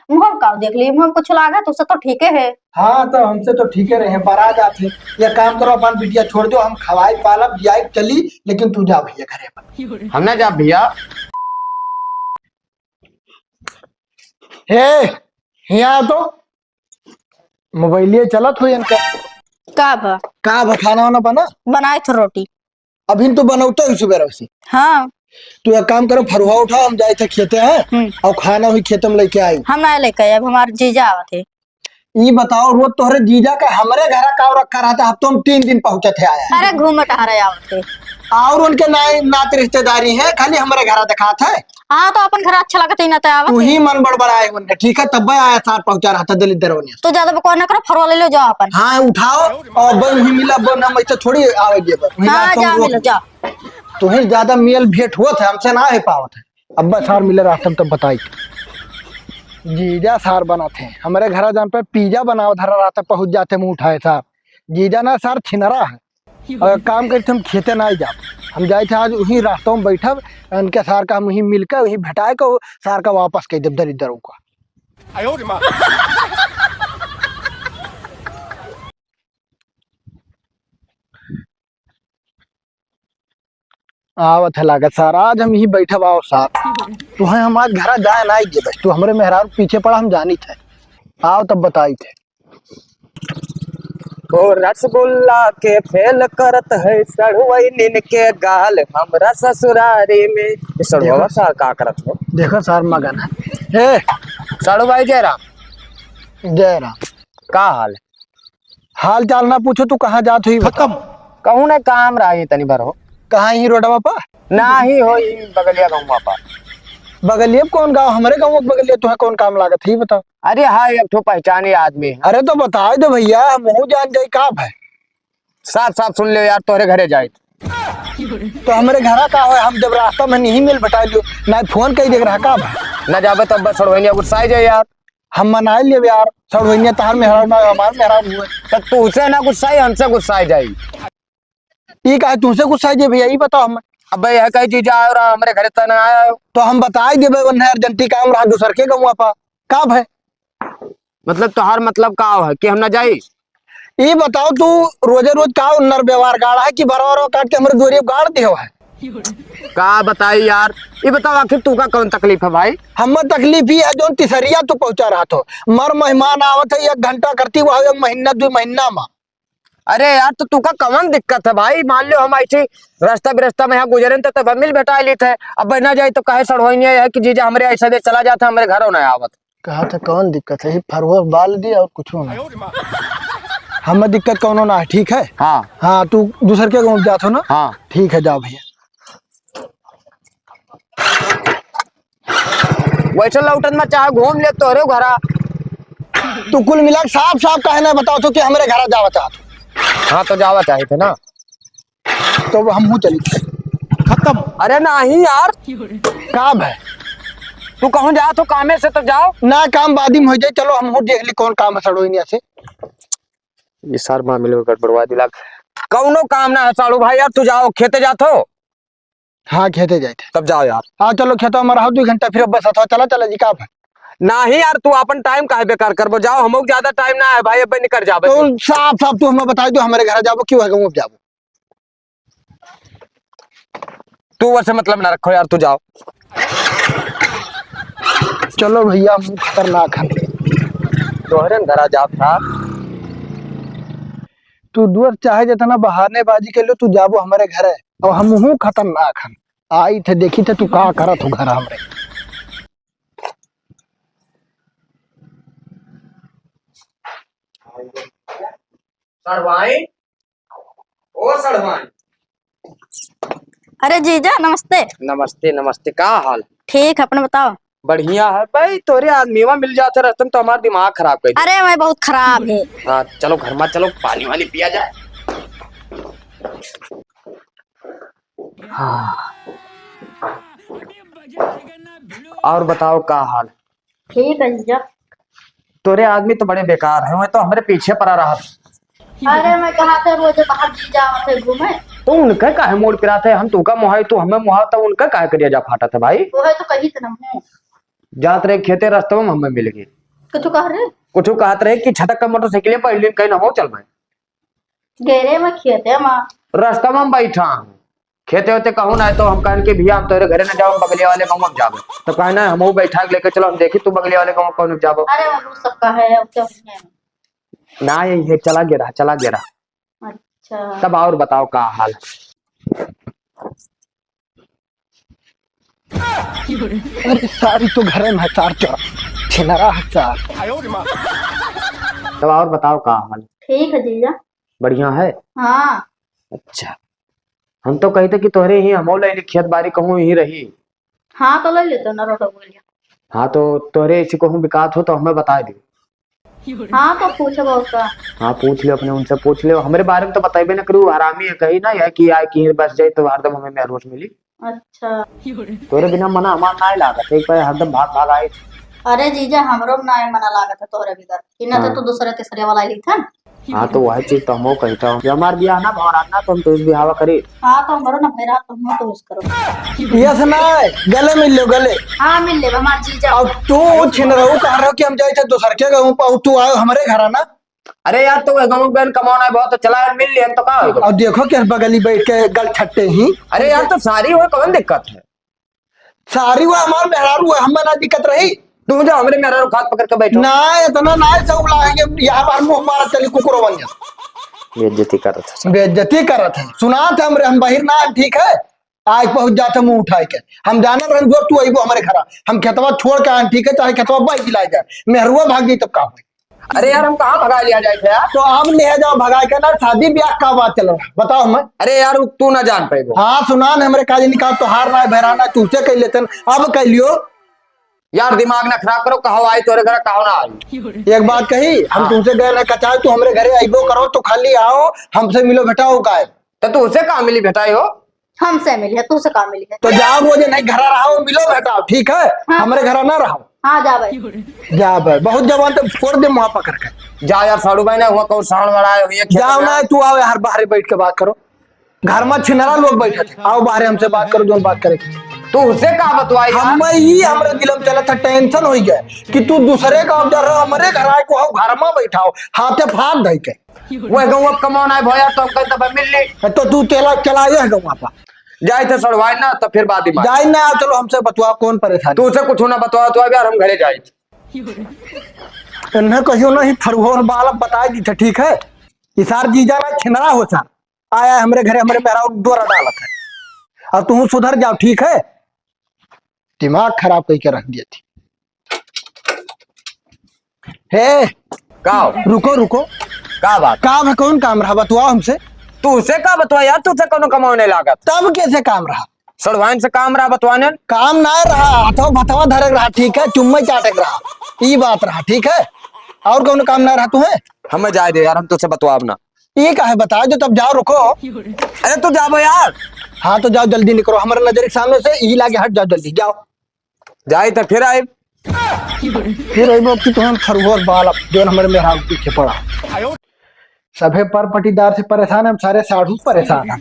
मुँह का देख ली, मुँह कुछ लागा तो तो ठीक है। हाँ तो हमसे तो ठीक है रहे, बारात आते। ये काम करो, अपन बिटिया छोड़ दो, हम खवाई पालब जाए चली, लेकिन तू जा भैया घरे पर। हम ना जा भैया। हे यहाँ तो मोबाइलिए चलत हो इनका। का खाना वाना बना बनाए थे रोटी। अभी तो बनौतो ही सुबह से। हाँ तू एक काम करो, फरुआ उठाओ, हम जाए थे खेते हैं और खाना हुई खेतम लेके आई। हम ना लेके आए, अब हमारे जीजा आवा थे। ये बताओ, रोज तोहरे जीजा का हमारे घर का रखा रहता, अब तो हम 3 दिन पहुंचे थे आया। अरे घूम टहरे आवा थे। और उनके नाते रिश्तेदारी है, खाली हमारे घर दिखा था। हाँ तो अपन घर अच्छा लगता ही ना था। तू ही मन बड़बड़ाए उनके, ठीक है तब आया साथ पहुंचा रहा था दलित दरवनिया। तो ज्यादा बकवास ना करो, फरवा ले लो जाओ अपन। हाँ उठाओ और बन ही मिला बन, हम ऐसे थोड़ी आवेगी। हाँ जा मिलो जाओ। तुम्हें ज्यादा मेल भेंट हुआ था, हमसे ना है पावत है। अब्बा सार मिले रास्ते में तब बताई। जीजा सार बनाते हैं हमारे घर जान पे, पिज्जा बनाओ धरा रहता, पहुंच जाते मुंह उठाए साहब। जीजा ना सार छिनरा है, और काम करते हम खेते ना जा। हम जाए थे आज वही रास्तों में बैठा, उनके सार का हम वही मिलकर वही भेटाए को सार का वापस कह जब दरिद्रों का। आवत है लागत सार, आज हम यही बैठे आओ सार। तू है हम आज घर जाए ना आइए, बस तू हमारे मेहरार पीछे पड़ा, हम जानी थे। आओ तब बताई थे। ओ रसगुल्ला के फेल करत है सड़वैलिन के गाल हमरा ससुरारी में। सड़वा सार का करत हो? देखो सार मगन है। सड़वाई जयराम। जयराम का हाल? हाल चाल ना पूछो, तू कहाँ जात हुई खत्म। कहूँ ना काम रही तनी भर हो। कहाँ ही रोडवा पा ना ही हो बगलिया गाँव पा। बगलिए कौन गाँव? हमारे गाँव बगलिए तुम्हें कौन काम लागत है बताओ। अरे हाँ एक ठो पहचाने आदमी है। अरे तो बता दो भैया, हम जान जाए का है। साफ साफ सुन ले यार, तोहरे घरे जाए तो हमारे घर का है, हम जब रास्ता में नहीं मिल बता दो ना, फोन कही देख रहा का है। न जाबे तब बस सड़वैनिया गुस्सा जाए यार। हम मना लिए यार, सड़वैनिया तहार मेहरार ना हमार मेहरार हुए। तब तुझसे ना गुस्सा हमसे गुस्सा जाए। ये कहा तुमसे गुस्सा है भैया, ये बताओ हम। अब यह कई चीज आयो रहा हमारे घरे तक आया हो। तो हम बताई देवे अर्जेंटी काम रहा दूसर के गमुआ पा का है। मतलब तुहार मतलब का है कि हम ना जाई? ये बताओ तू रोजे रोज का नर व्यवहार गाड़ा है कि बराबर काट के हमारे दूरी गाड़ दियो है। का बताई यार, ये बताओ आखिर तू का कौन तकलीफ है भाई? हम तकलीफ ही है जो तिसरिया तू पहुंचा रहा तो मर मेहमान आवत है 1 घंटा करती हुआ 1 महीना 2 महीना में। अरे यार तो तू का कौन दिक्कत है भाई? मान लो हम ऐसे रास्ता बिरस्ता में यहाँ गुजरे तो तब मिल बैठा ली थे। अब ना जाए तो कहे सड़वैनिया है कि जीजा हमारे ऐसा दे चला जाता, हमारे घर होना आवत। कहा था कौन दिक्कत है, फरवा बाल दिया और कुछ ना। हमें दिक्कत कौन ना है, ठीक है। हाँ हाँ तू दूसर के गाँव जात हो ना। हाँ ठीक है जाओ भैया। वैसे लौटन में चाहे घूम ले तो घरा। तू कुल मिला साफ साफ कहे ना बताओ तो कि हमारे घर जावा चाहत। हाँ तो जावा चाहे थे ना, तो हम चली खत्म। अरे नहीं यार काम है, तू कहूँ जा तो कामे से तो जाओ ना काम बादी में हो जाए। चलो हम देख ली कौन काम है सड़ोइनिया से। ये सार मामले में गड़बड़वा दिला। कौनो काम ना है सालू भाई यार, तू जाओ खेते जातो। हाँ खेते जाए थे। तब जाओ यार। हाँ चलो खेतो हमारा 2 घंटा फिर बस अथवा चला चला जी का है। नहीं यार तू अपन टाइम काहे बेकार करबो, जाओ हम ज्यादा टाइम ना है भाई, अब निकल जाबे। तो साफ साफ तू हमें बता दो हमारे घर जाबो क्यों है गाँव जाबो। तू वैसे मतलब ना रखो यार, तू जाओ। चलो भैया खतरनाक है। तोहरे घर जा था तू दूर चाहे जितना बहानेबाजी के लो, तू जाबो हमारे घर है और हम खतरनाक है। आई थे देखी थे तू का करत हो घर हमरे। सड़वाई ओ सड़वाई। अरे जीजा नमस्ते। नमस्ते नमस्ते, का हाल? ठीक है, अपने बताओ। बढ़िया है भाई, तोरे आदमी मिल जाते रहते तो हमारा दिमाग खराब कर दिया। अरे मैं बहुत खराब है। हाँ चलो घर में चलो, पानी वानी पिया जाए। हाँ और बताओ का हाल? ठीक है जीजा। तोरे आदमी तो बड़े बेकार है, मैं तो हमारे पीछे पड़ा रहा। अरे मैं कहा था रोज बाहर जीजा आते घूमे। तो उनका काहे मोड़ पिराते? हम तू का मुहाई तू हमें मुहा, तो उनका काहे करिया जा फाटा था भाई। वो है तो कही तो ना हूँ। जात रहे खेते रास्ते में हमें मिल गए। कुछ कह रहे कुछ कहत रहे कि छटक का मोटरसाइकिल पहले दिन कहीं ना हो चल भाई गेरे में खेते माँ। रास्ता में हम बैठा हूँ खेते होते कहूँ ना तो हम कहन के भैया हम तोरे घरे न जाओ बगले वाले गाँव में जाबो तो कहना हम बैठा के लेके चलो हम देखी तू बगले वाले गाँव में कौन जाबो अरे वो सबका है अब क्या है। ना ये चला गिरा अच्छा तब और बताओ का हाल अरे सारी तो घर में है चार चौरा छिनरा है चार। तब और बताओ का हाल ठीक है जीजा। बढ़िया है। हाँ अच्छा हम तो कहते कि तोहरे ही हम ले खेत बाड़ी कहूँ ही रही। हाँ तो ले लेते ना रोटो बोलिए। हाँ तो तोहरे इसी कहूँ बिकात हो तो हमें बता दी। हाँ तो पूछो बहुत का। हाँ पूछ लियो अपने उनसे पूछ लियो हमारे बारे में तो बताइबे ना करू हरामी है कही ना यह कि आए कि बस जाए तो हरदम हमें महरोस मिली। अच्छा तोरे बिना मना हमार ना लागत एक बार हरदम भाग भाग आए। अरे जीजा हमरो ना मना लागत है तोहरे बिगर इना हाँ। तो दूसरे तीसरे वाला ही था। हाँ तो वही चीज तो हम कहता हूँ हमार ब्याह ना भवन ना तो हम तो इस ब्याह करे। हाँ तो हमरो ना भैरा तुम तो उस करो। यस ना गले मिल लो गले। हाँ मिल ले हमार जीजा। अब तू छिनराऊ कह रहे हो कि हम जाए दूसर के गाँव पर तू आयो हमारे घर आना। अरे यार तो गाँव बहन कमाना है बहुत तो चला यार मिल लिया तो का होगा। और देखो कि बगली बैठ के गल छट्टे ही। अरे यार तो सारी हो कौन दिक्कत है सारी वो हमार मेहरारू है हमें ना दिक्कत रही। तुम जो हमारे मेरा खाद पकड़ के बैठो ना इतना ना सब लाएंगे यहाँ पर मुंह मारा चली कुकुरो बन जा। बेइज्जती करत बेइज्जती करत है सुना थे हम बाहर ना ठीक है आज पहुंच जाते मुंह उठाए के हम जाने रहे जो तू अबो हमारे घर हम खेतवा छोड़ के आए ठीक है चाहे खेतवा बाई दिलाए जाए मेहरुआ भाग गई तब का हुई। अरे यार हम कहाँ भगा लिया जाए थे यार। तो आप ले जाओ भगा के ना शादी ब्याह का बात चल रहा बताओ हमें। अरे यार तू ना जान पाएगो। हाँ सुना न हमारे काज निकाल तो हार ना बहराना तुझसे कह लेते अब कह लियो। यार दिमाग ना खराब करो कहो आई तोरे घर कहो ना आई। एक बात कही हम तुमसे गए ना कचाए तू हमारे घरे आइबो करो तो खाली आओ हमसे मिलो बेटाओ का तो तू उसे कहाँ मिली बेटाई हो। हमसे मिली है तू से कहाँ मिली है। तो जाओ वो नहीं घर रहो मिलो बेटाओ ठीक है। हाँ। हमारे घर ना रहो। हाँ जा भाई जा भाई बहुत जवान तो छोड़ दे वहां पकड़ के जा यार साड़ू भाई ना हुआ कौन साउंड बड़ा है जाओ ना तू आओ यार बाहर बैठ के बात करो घर में छिनरा लोग बैठे थे आओ बाहर हमसे बात करो जो बात करेगी। तू उसे कहा बतवाई हम ही हमारे दिल में चला था टेंशन हो गया कि तू दूसरे गाँव जा रहा हमारे घर आए को घर में बैठाओ हाथे फाड़ दे के वो गाँव कमाना है भैया तो हम कहते मिल ली तो तू तेला चलाए है गाँव पर जाए थे सड़वाई ना तो फिर बाद में जाए ना चलो हमसे बतवा कौन परेशान तू उसे कुछ ना बतवा तो यार हम घरे जाए इन्हें कहो ना ही फरगोर बाल बता दी थे ठीक है इसार जीजा ना छिनरा हो सा आया हमारे घरे हमारे पैरा द्वारा डालत है अब तू सुधर जाओ ठीक है दिमाग खराब करके रख दिया थी। हे का रुको रुको का बात काम है कौन काम रहा बतवाओ हमसे। तू उसे का बतवा यार तुझसे कोनो कमाने लागत तब कैसे काम रहा सड़वाइन से काम रहा बतवाने काम ना रहा हाथों भथवा धरे रहा ठीक है चुम्मे चाटे रहा ये बात रहा ठीक है और कौन काम ना रहा तुम्हें। हमें जाए दे यार हम तुझसे बतवाब ना ये का है बता जो तब जाओ रुको। अरे तू जाबो यार। हाँ तो जाओ जल्दी निकलो हमारे नजर के सामने से यही लागे हट जाओ जल्दी जाओ जाए तो फिर आए फिर अइबो कि तुम्हें खरगोर बाल जो हमारे मेहरा पीछे पड़ा सभे पर पटीदार से परेशान है हम सारे साधु परेशान है।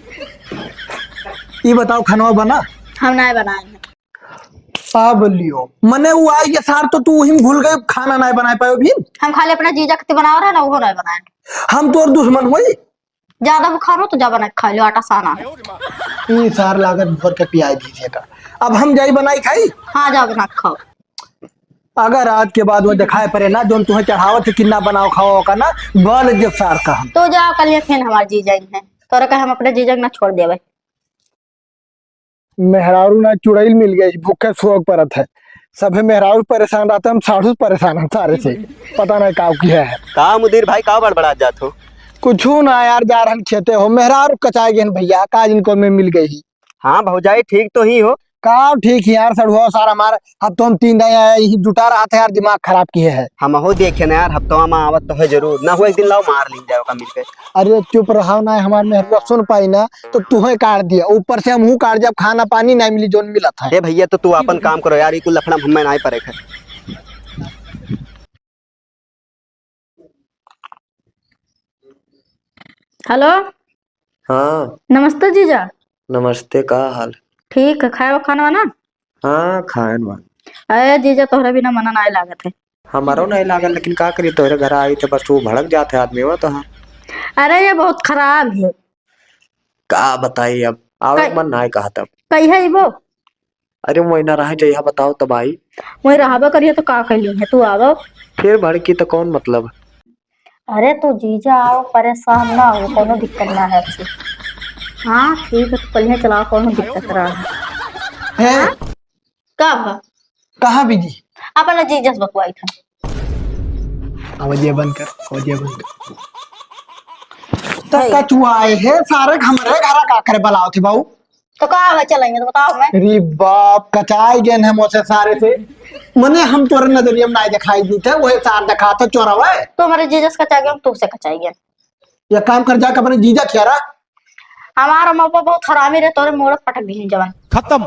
ये बताओ खाना बना हम ना बनाए हैं। बोलियो मने वो आई ये सार तो तू ही भूल गए खाना नहीं बना पाए भी। हम खाली अपना जीजा के बनाओ रहे ना वो नहीं बनाए। हम तो और दुश्मन हुई ज्यादा बुखार हो तो जा बना खा लो आटा साना है। ये सार लागत भर के पिया दीजिएगा अब हम जाई बनाई खाई। हाँ जा बना खाओ। अगर आज के बाद वो दिखाए पड़े ना जो तुम्हें चढ़ावत कितना बनाओ खाओ का ना बल जब सार का हम तो जाओ कल फिर हमारे जीजा ही है तो कहे हम अपने जीजा ना छोड़ दे। मेहरारू ना चुड़ैल मिल गई भूखे शौक परत है सभी मेहरारू परेशान रहते हम साधु परेशान हम सारे से पता नहीं काव की है। का मुदीर भाई का बड़बड़ा जात हो कुछ ना यार जा रहे खेते हो मेहरारू कचाए गए भैया काज इनको में मिल गई। हाँ भौजाई ठीक तो ही हो का ठीक है यार सड़ुआ सारा हमारा अब तो हम 3 दिन यही जुटा रहा था यार दिमाग खराब किए है। हम हो देखे ना यार हफ्तवा में आवत तो है जरूर ना हो एक दिन लाओ मार ली जाओ का मिलके। अरे चुप रहा ना हमारे मेहरुआ सुन पाई ना तो तुम्हें काट दिया ऊपर से हम हूँ काट जब खाना पानी नहीं मिली जो मिला था। ए भैया तो तू अपन काम करो यार ये लफड़ा हमें नहीं पड़े है। हेलो हाँ नमस्ते जीजा। नमस्ते का हाल। ठीक है खाए खाना ना। हाँ खान मान अरे जीजा तोहरा बिना मना नहीं लागत है। हमारो नहीं लागल, लेकिन का करी, तोहरे घर आई तो बस वो भड़क जाते आदमी वो तो। हाँ अरे ये बहुत खराब है। का बताई अब, आवे कई- मन नहीं कहा तब। कही है वो अरे वो ना रहे जइहा बताओ तब आई। वही रहबा करिए तो का कही है तू आवो। फिर भड़की तो कौन मतलब। अरे तो जीजा आओ, परेशान ना हो, कोनो दिक्कत ना है अच्छी। हाँ ठीक है, तो कल चलाओ, कोनो दिक्कत रहा है। है का बा? कहाँ बिजी? अपना जीजा से बकवाई था। आवाज़ बंद कर, आवाज़ बंद कर। तक कचुआए है सारे हमारे घर का करे बुलाओ थे बाबू। तो कहा है चलेंगे तो बताओ मैं। अरे बाप कचाई गए हैं मुझसे सारे से। मने हम तोरे नजरिए में नहीं दिखाई दी थे, वही सार दिखा था चोरावा। तो हमारे जीजा से कचा गया, तू से कचाई ये काम कर जाकर अपने जीजा खियारा। हमारा मौका बहुत हरामी रहे, तोरे मोड़ पटक दी जवान। खत्म।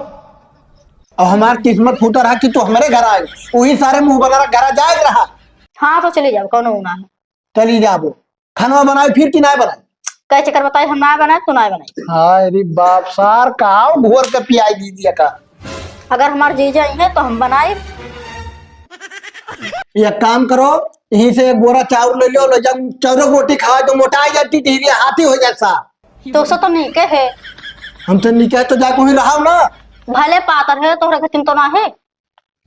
और हमारी किस्मत फूटा रहा कि तू हमारे घर आए, वही सारे मुंह बना घर जाए रहा। हाँ तो चले जाओ, कोनो ना है। चली जाबो। खाना बनाए फिर कि नहीं बनाए? कह चक्कर बताए, हम ना बनाए तू ना बनाई। हाय रे बाप सार का घोर के पियाई दी दिया का। अगर हमारे जीजा ही है तो हम बनाए। ये काम करो, यहीं से एक बोरा चावल ले लो, जब चौरो रोटी खाए तो मोटाई जाती धीरे हाथी हो जैसा। तो उसे तो नहीं कहे। हम तो नहीं कहे तो जाके वहीं रहा ना। भले पातर है तोहरे घर तो ना है।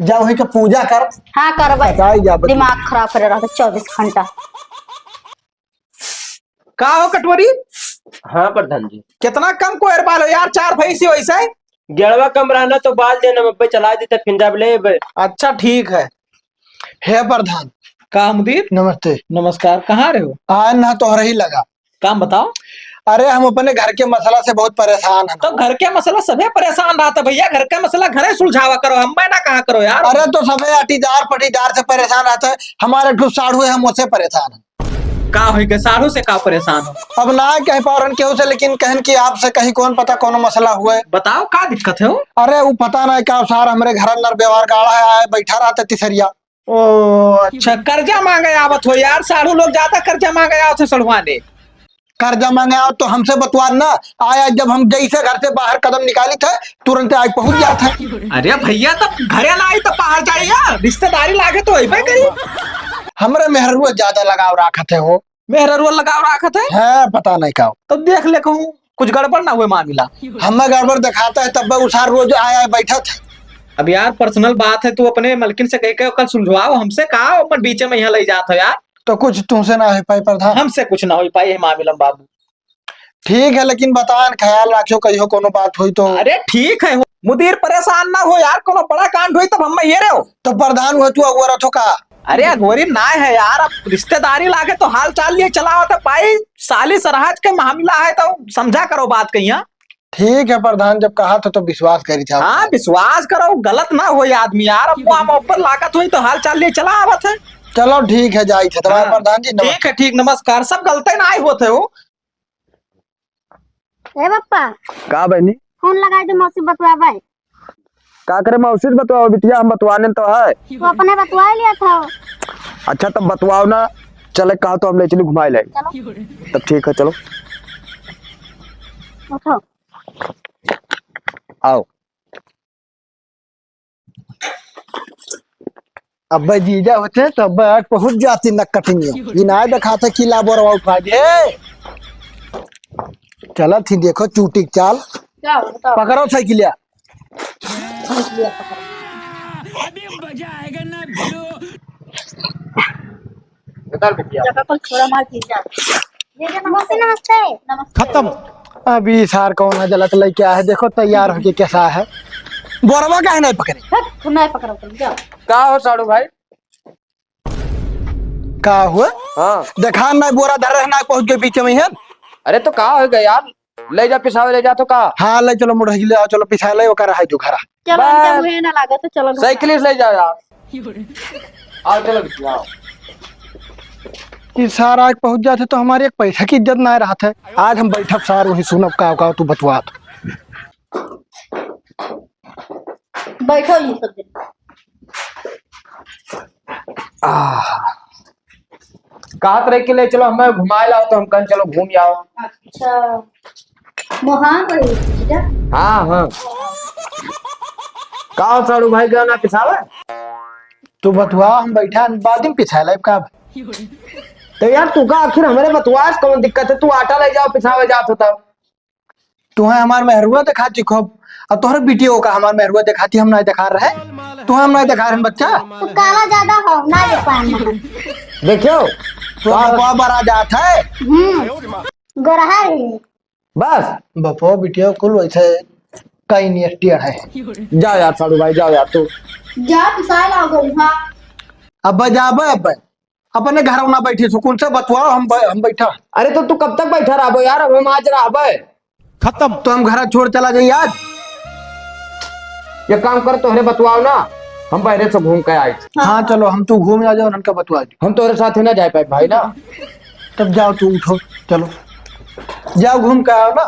जा वहीं का पूजा कर। हाँ कर कचाई जा बच्ची। दिमाग खराब करे रहा 24 घंटा। का हो कटोरी? हाँ प्रधान जी। कितना कम को बाल हो यार, 4 भैंसी वैसे। गेड़वा कम रहना तो बाल देना मब्बे चला देते पंजाब ले। अच्छा ठीक है। हे प्रधान। का मुदीर? नमस्ते। नमस्कार, कहाँ रहे हो? आज ना तो ही लगा। काम बताओ। अरे हम अपने घर के मसला से बहुत परेशान हैं। तो घर के मसला सभी परेशान रहा था भैया, घर का मसला घरे सुलझावा करो, हम ना कहा करो यार। अरे तो सभी अटीदार पटीदार से परेशान रहते हैं, हमारे ठूस साढ़ू है, हम उससे परेशान हैं। का हो के साढ़ू से का परेशान हो? अब ना कह पा रहे केहू से, लेकिन कहन की आपसे कहीं कौन पता कौन मसला हुआ है। बताओ का दिक्कत है? अरे वो पता नहीं क्या सार हमारे घर नर व्यवहार गाड़ा है, बैठा रहता तिसरिया। ओ अच्छा, कर्जा मांगे आवत हो यार, साढ़ू लोग ज्यादा कर्जा मांगे आवत है सड़ुआने। कर्जा मांगे आओ तो हमसे बतवा ना आया, जब हम जैसे घर से बाहर कदम निकाली थे तुरंत आज पहुंच जाता है। अरे भैया तो घरे ना आई तो बाहर जाए यार, रिश्तेदारी लागे तो वही करी। हमारे मेहरुआ ज्यादा लगाव रखा थे हो। मेहरा रोल लगाव रखा है पता नहीं क्या। तो देख ले कहूँ कुछ गड़बड़ ना हुए मामला। हमें गड़बड़ दिखाता है तब उसार रोज आया बैठा था। अब यार पर्सनल बात है, तू अपने मलकिन से कह के कल सुलझवाओ, हमसे कहा अपन बीच में यहाँ ले जाता हो यार। तो कुछ तुमसे ना हो पाई प्रधान? हमसे कुछ ना हो पाई है मामला बाबू। ठीक है, लेकिन बता ख्याल रखो कहियो कोनो बात हुई तो। अरे ठीक है, मुदीर परेशान ना हो यार, कोनो बड़ा कांड हुई तब हम ये रहे हो। तो प्रधान हुआ तू अगुआ रथो का। अरे अगोरी ना है यार, अब रिश्तेदारी लागे तो हाल चाल लिए चला होता पाई, साली सराज के मामला है तो समझा करो बात कहीं। ठीक है प्रधान, जब कहा था तो विश्वास करी था। हाँ विश्वास करो, गलत ना हो आदमी यार, अब वहाँ ऊपर लागत हुई तो हाल चाल लिए चला आवत है। चलो ठीक है, जाई थे तुम्हारे प्रधान जी। ठीक है ठीक, नमस्कार। सब गलते ना आए होते हो। ए पप्पा का बहनी फोन लगाए तो मौसी बतवा भाई। का करे मौसी बतवाओ बिटिया, हम बतवाने तो है। तू अपने बतवा लिया था। अच्छा तब बतवाओ ना, चले कहा तो हम ले चली घुमाए ले। तब ठीक है चलो उठो। आओ। अब जीजा होते तब आज पहुंच जाती न कटनियो। इनाय दिखा था किला बोरवा उठा दे। चला थी देखो चूटी चाल। क्या हो बताओ। पकड़ो साइकिलिया। जगह पर थोड़ा मार जीजा। मौसी नमस्ते। नमस्ते। खत्म। अभी सार कौन है जलत लई क्या है, देखो तैयार होके कैसा है। बोरवा का है नहीं पकड़े। तू नहीं पकड़ो तुम जाओ। का हो साड़ू भाई? का हुआ? हाँ देखा नहीं बोरा धर रहना पहुंच गए पीछे में है। अरे तो का हो गया यार, ले जा पिसावे ले जा तो का। हाँ ले चलो मुड़ ले आओ, चलो पिछा ले वो कर है जो घरा। चलो बस। इनके मुँह ना लागे तो चलो घर। साइकिल से ले जाओ यार। आओ चलो बिटिया आओ। कि सार आज पहुंच जाते तो हमारी एक पैसा की इज्जत ना रहा था। आज हम बैठब सार वही सुनब का तू बतवा। बैठो ये सब दिन। कहा तरह के ले चलो, हमें घुमाए लाओ तो हम कहीं चलो घूम आओ। अच्छा मोहान रही जीजा। हाँ हाँ। का साड़ू भाई गया ना पिसावे? तू बतवा, हम बैठा बाद में पिछा लाइब का। तो यार तू का आखिर हमारे बतवास कौन दिक्कत है? तू आटा ले जाओ पिछावे जात होता। तू है हमार मेहरुआ दिखाती खूब, अब तोहरे बेटियों का हमार मेहरुआ दिखाती, हम नहीं दिखा रहे। तू हम नहीं दिखा रहे बच्चा। तू काला ज्यादा हो ना देख पाए। देखियो तो बपवा बड़ा जात है। गोरहा है। बस बपवा बेटियों कुल वैसे कई नियस्टियर है। जाओ यार साधु भाई, जाओ यार तू जा पिसाए लाओ गोरहा। अब जाबे अब अपने घर ना बैठी सुकून से बतवाओ, हम बैठा। अरे तो तू कब तक बैठा रहो यार? अब हम आज रहा खत्म। तो हम घर छोड़ चला जाइए आज। ये काम कर, तोहरे बतवाओ ना, हम पहले से घूम के आए। हाँ चलो, हम तू घूम आ जाओ, उनका बतवा दो। हम तोरे साथ ही ना जा पाए भाई ना। तब जाओ, तू उठो, चलो जाओ घूम के आओ ना।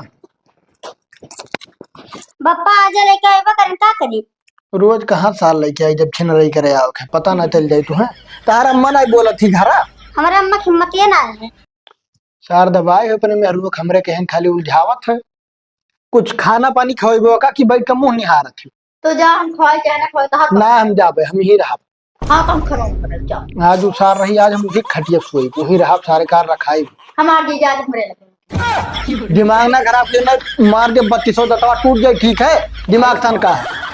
बप्पा आज लेके आएगा करता करी। रोज कहाँ साल लेके आई, जब छिन रही करे आओ पता ना चल जाए। तू है तारा अम्मा नहीं बोला थी घरा? हमारे अम्मा की हिम्मत ये ना है। चार दबाए अपने मेहरू हमरे कहन खाली उलझावत है। कुछ खाना पानी खवेबो का कि बैठ के मुंह निहारत थी। तो जा, हम खोए चाहे ना खोए कहा। ना हम जाबे, हम ही रहा। हाँ तो हम खरों कर जाओ। आज उसार रही, आज हम उसी खटिया सोई वही रहा, सारे कार रखाई। हमारे जीजा आज मरे लगे। दिमाग ना खराब करना, मार दे 3200 दतवा टूट जाए, ठीक है? दिमाग तन का है।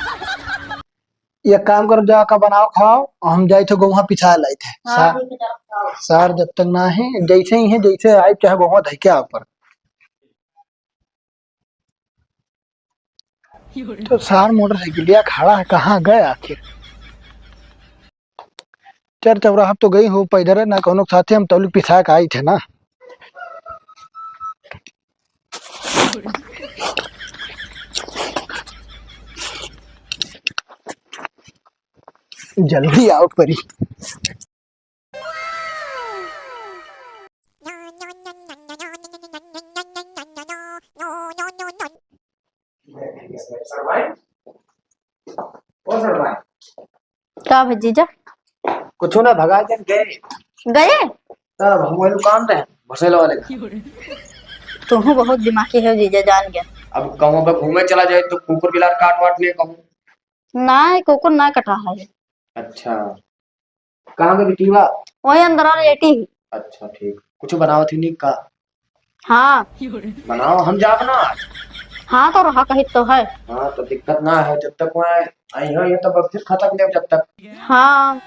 ये काम कर, जा का बनाओ खाओ, हम जाए थे गोहा पिछा लाए थे। सार जब तक ना है जैसे ही है, जैसे आए चाहे गोहा धके ऊपर। तो सार मोटरसाइकिलिया खड़ा है, कहाँ गए आखिर? चर चौराहा तो गई हो पैदल ना, कोनो साथे हम तौली पिछा के आई थे ना। जल्दी आओ परी। क्या भाई जीजा? कुछ ना भगा के गए गए? मोबाइल काम है भसेला वाले का। तुम बहुत दिमागी है जीजा, जान गया। अब कहूँ पे घूमे चला जाए तो कुकुर बिलार काट वाट ले कहूँ। ना कुकुर ना कटा है। अच्छा, कहाँ के बिटिया? वही अंदर और लेटी। अच्छा ठीक, कुछ बनाओ थी निक का? हाँ बनाओ, हम जाब ना आज। हाँ तो रहा कहीं तो है। हाँ तो दिक्कत ना है, जब तक मैं आई हो ये तो फिर खत्म ले जब तक। हाँ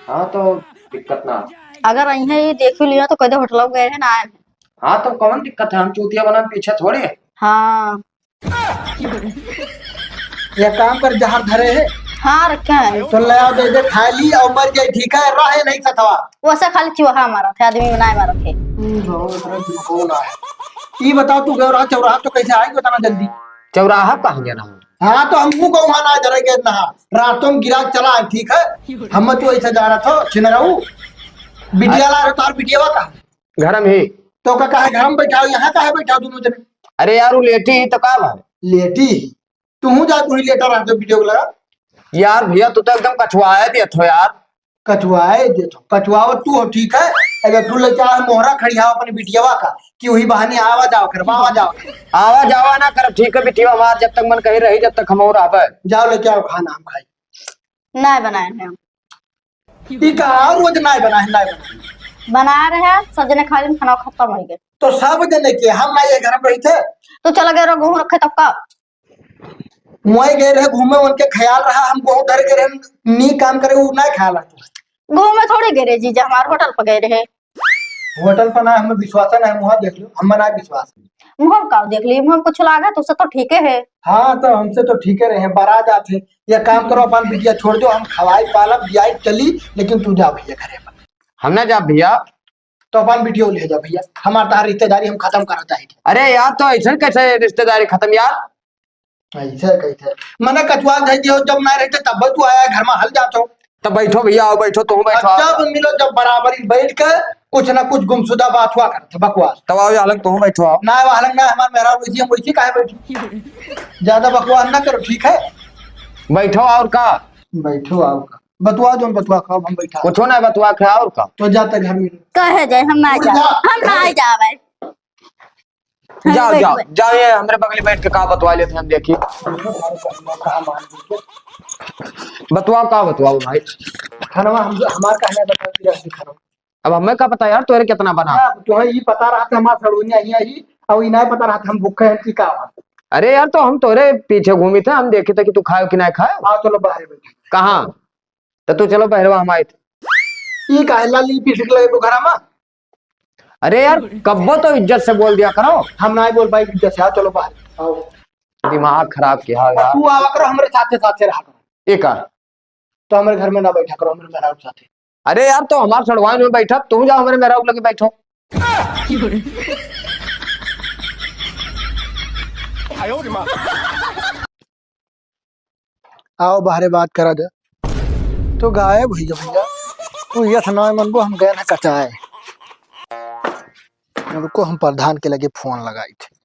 हाँ तो दिक्कत ना। अगर ये देख लिया तो कदे होटल गए है ना आए। हाँ तो कौन दिक्कत है, हम चूतिया बना पीछे थोड़ी है। हाँ ये काम कर, जहर धरे है। हाँ रखे हैं तो ले आओ, दे दे खा ली और मर जाए, ठीक है? रहे नहीं सतवा। वैसे खाली चूहा मारा थे, आदमी बनाए मारा थे। कौन है? ये बताओ, तू गौरा चौराहा तो कैसे आएगी, बताना जल्दी। चौराहा कहाँ जाना है? हाँ तो हमको को वहां ना डरेंगे ना, रातों में गिरा चला है, ठीक है? हम तो ऐसा जा रहा था छिनराऊ बिटिया ला तार बिटिया का घर में ही तो का है, घर में बैठा यहाँ का है बैठा दोनों जने। अरे यार वो लेटी ही तो का लेटी तू जा, तू ही लेटा रहते वीडियो लगा। यार भैया तू तो एकदम कछुआया दिया थो यार। कछुआए दे तो कछुआव तू हो, ठीक है? अगर तू लेके आ मोहरा खड़िया अपने बिटियावा का कि वही बहाने आवा जाओ कर, बावा जाओ आवा जावा ना कर, ठीक है बिटिया हमार जब तक मन कही रही जब तक हम और आवे। जाओ लेके आओ खाना, हम खाई। ना बनाए हैं ठीक है, रोज ना बना है, ना बना रहे हैं, सब जने खा खाना खत्म हो गए। तो सब जने के हम ना ये घर में रही थे तो चला गए गेहूं रखे तब का। मोए गए रहे घूमे, उनके ख्याल रहा, हम गेहूं धर के रहे नी काम करे, वो ना ख्याल रहा। गेहूं में थोड़े गए रहे जीजा, हमारे होटल पर गए रहे। होटल पर ना हमें विश्वास है, ना मुँह देख लो, हमें ना विश्वास। मुँह का देख ली, मुँह कुछ लागे तो उससे तो ठीक है। हाँ तो हमसे तो ठीक है रहे, बारात जाते। ये काम करो, अपन बिटिया छोड़ दो, हम खवाई पालब बियाई चली, लेकिन तू जा भैया घरे पर। हम ना जा भैया, तो अपन बिटिया ले जा भैया, हमारे तार रिश्तेदारी हम खत्म करना चाहिए। अरे यार तो ऐसा कैसे रिश्तेदारी खत्म यार? ऐसे कैसे मैंने कचुआ भेज दिया, जब ना रहते तब तू आया घर में हल जाते हो। तब बैठो भैया, आओ बैठो, तुम बैठो। जब मिलो जब बराबरी बैठ के कुछ ना कुछ गुमशुदा बात हुआ करते, बकवास। तब आओ अलग, तुम बैठो आओ। ना वालंग ना हमारे मेहरा वैसी, हम वैसी काहे बैठी? ज्यादा बकवास ना करो, ठीक है? बैठो और का बैठो आओ का बतवा दो, बतवा खाओ, हम बैठा कुछ ना बतवा के और का। तो जाते घर में कहे जाए हम ना जा, हम ना जावे। जाओ जाओ जाओ, ये हमारे बगल में बैठ के का बतवा लेते हैं, हम देखिए। बतवाओ का बतवाओ भाई। खाना हमार कहना बता दिया खाना। अब हमें क्या पता यार तोरे कितना बना। तो ये पता रहा था हमारा सड़ोनिया ही और इना पता रहा था हम भूखे हैं कि का। अरे यार तो हम तोरे पीछे घूमी थे, हम देखे थे कि तू खाए कि नहीं खाए। हाँ चलो बाहर बैठे। कहाँ? तो तू चलो पहलवा हम आए थे। ये काहेला ली पीछे लगे तो घर में। अरे यार कब्बो तो इज्जत से बोल दिया करो। हम ना बोल पाए इज्जत से। चलो बाहर आओ। दिमाग खराब किया यार। तू आवा करो हमारे साथ रहा करो। एक तो हमारे घर में ना बैठा करो हमारे मेहराब साथ। अरे यार तो हमारे सड़वाइन में बैठा, तुम जाओ हमारे मेहराब लगे बैठो। आओ बाहर बात करा दे। तो गायब भैया भैया तू ये सुना मन को हम गए ना कचाए। रुको हम प्रधान के लगे फोन लगाई थे।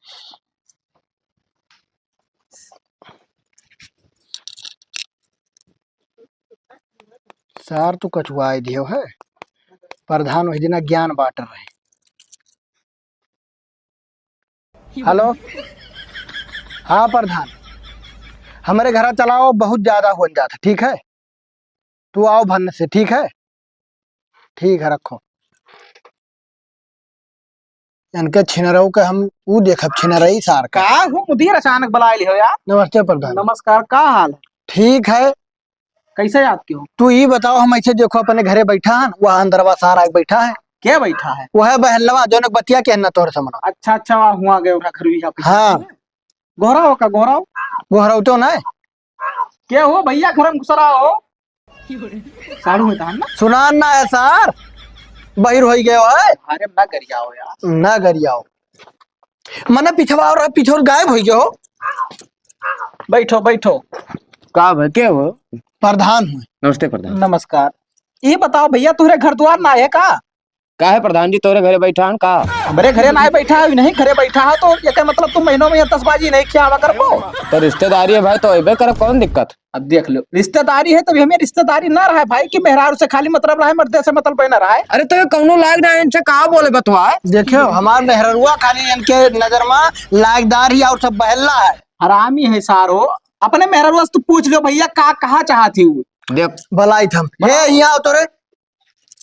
सार तू कछुआए दियो है। प्रधान वही दिन ज्ञान बांट रहे। हेलो हाँ प्रधान हमारे घर चलाओ बहुत ज्यादा हो जाता। ठीक है तू आओ भरने से। ठीक है रखो इनके छिनरऊ के हम वो देखब छिनरई सार का। का हूँ मुदीर अचानक बुलाए लियो यार। नमस्ते प्रधान। नमस्कार, का हाल है? ठीक है कैसे याद क्यों? तू ये बताओ हम ऐसे देखो अपने घरे बैठा है वह अंदरवा सार आके बैठा है। क्या बैठा है? वह बहलवा जो बतिया के न तोर समझ। अच्छा अच्छा हुआ गए घर भी हाँ गोहरा हो का गोहरा हो? वो तो ना क्या हो भैया घर में घुसरा हो? साड़ू में ना सुनान ना है सार बहिर हो गए है। अरे ना गरियाओ यार ना गरियाओ मने पिछवा और पिछोर गायब हो गए हो। बैठो बैठो। का भाई क्या हो? प्रधान हूँ। नमस्ते प्रधान। नमस्कार। ये बताओ भैया तुहरे घर द्वार ना है का है प्रधान जी तोरे घरे बैठा हन का? हमारे घरे ना बैठा है नहीं घरे बैठा है तो ये मतलब तुम महीनों में तस्बाजी नहीं किया कर पो। तो रिश्तेदारी है भाई तो अबे करे कौन दिक्कत? अब देख लो रिश्तेदारी है तभी हमें रिश्तेदारी ना रहा है भाई कि मेहरारू से खाली मतलब रहा है मर्दे से मतलब बना रहा है। अरे तो ये कौनो लायक ना इनसे कहा बोले बतवा। देखो हमार मेहरुआ खाली इनके नजर में लायकदार ही और सब बहला है। हरामी है सारो अपने मेहरारू से तू पूछ लो भैया का कहा चाहती हूँ। देख भलाई थम हे यहाँ तोरे।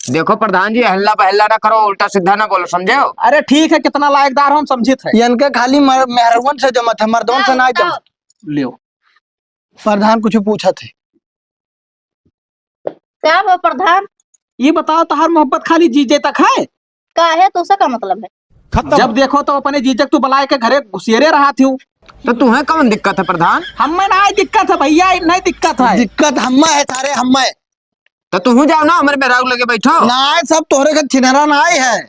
देखो प्रधान जी हल्ला पहला ना करो, उल्टा सीधा ना बोलो, समझे हो? अरे ठीक है कितना लायकदार हम समझित है। इनके खाली मेहरुआ से जमत है मर्दों से ना जमत। लियो प्रधान कुछ पूछा थे। क्या वो प्रधान? ये बताओ तहार मोहब्बत खाली जीजे तक है का है तो उसका मतलब है? जब देखो तो अपने जीजे तू बुलाए के घरे घुसेरे रहा थी। तो तुम्हें कौन दिक्कत है प्रधान? हमें ना दिक्कत है भैया नहीं दिक्कत है। दिक्कत हम्मा है सारे हम्मा। तो तुम जाओ ना हमारे मेहरारू लगे बैठो। ना सब तोहरे का छिनरा ना है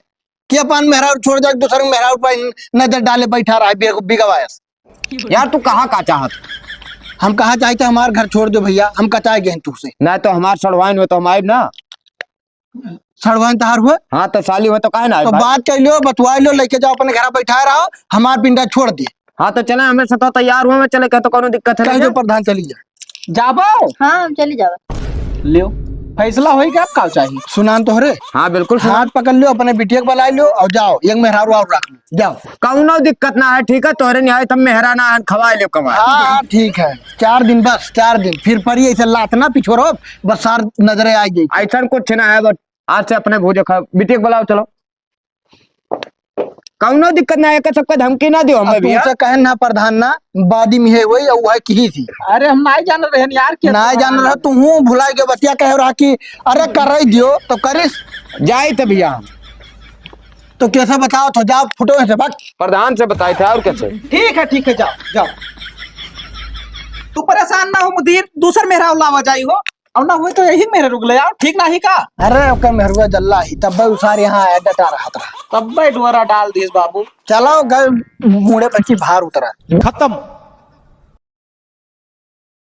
कि अपन मेहरारू छोड़ जाए दूसरे मेहरारू पर नजर डाले बैठा रहा है बिगवायस। यार तू कहाँ का चाहत? हम कहा चाहते हमारे घर छोड़ दो भैया हम कचाए गए तुझसे। ना तो हमार सड़वाइन हो तो हम आए ना। सड़वाइन तहार हुए। हाँ तो साली हो तो काहे ना आए तो भाई? बात कर लो बतवा लो लेके जाओ अपने घर बैठा रहो हमार पिंडा छोड़ दिए। हाँ तो चले हमें से तो तैयार हुए चले कह तो कोनो दिक्कत है कह ना? दो प्रधान चली जा। जाबो हाँ चली जाओ। लियो फैसला होई क्या का चाहिए? सुनान तोहरे। हाँ बिल्कुल हाथ पकड़ लो अपने बिटिया को बुला लो और जाओ एक मेहरारू और रख लो जाओ। कौनो दिक्कत ना है ठीक है तोरे निहाय तुम मेहरा ना खवाए ले कमा। हाँ ठीक है 4 दिन बस 4 दिन फिर परी ऐसे लात ना पिछोरो बस सार नजरे आ गई। ऐसा कुछ ना है बस आज से अपने भोज खा बिटिया को बुलाओ चलो। कौनो दिक्कत ना है कि सबका धमकी ना दियो हमें भी। तुमसे कहे ना प्रधान ना बादी में है वही और की थी। अरे हम नहीं जान रहे यार क्या ना जान रहा तू हूँ भुलाई के बतिया कह रहा कि अरे कर रही दियो तो करिस जाए तो भैया तो कैसे बताओ तो जाओ फुटो से भाग। प्रधान से बताए थे और कैसे? ठीक है जाओ जाओ। तू परेशान ना हो मुदीर दूसर मेहरा लावा जाई हो और ना हुए तो यही मेरे रुक ले आओ ठीक ना ही का। अरे ओके मेहरुआ जल्ला ही तब उसार यहाँ आया डटा रहा था तब डोरा डाल दिस बाबू। चलो गल मुड़े पची बाहर उतरा खत्म।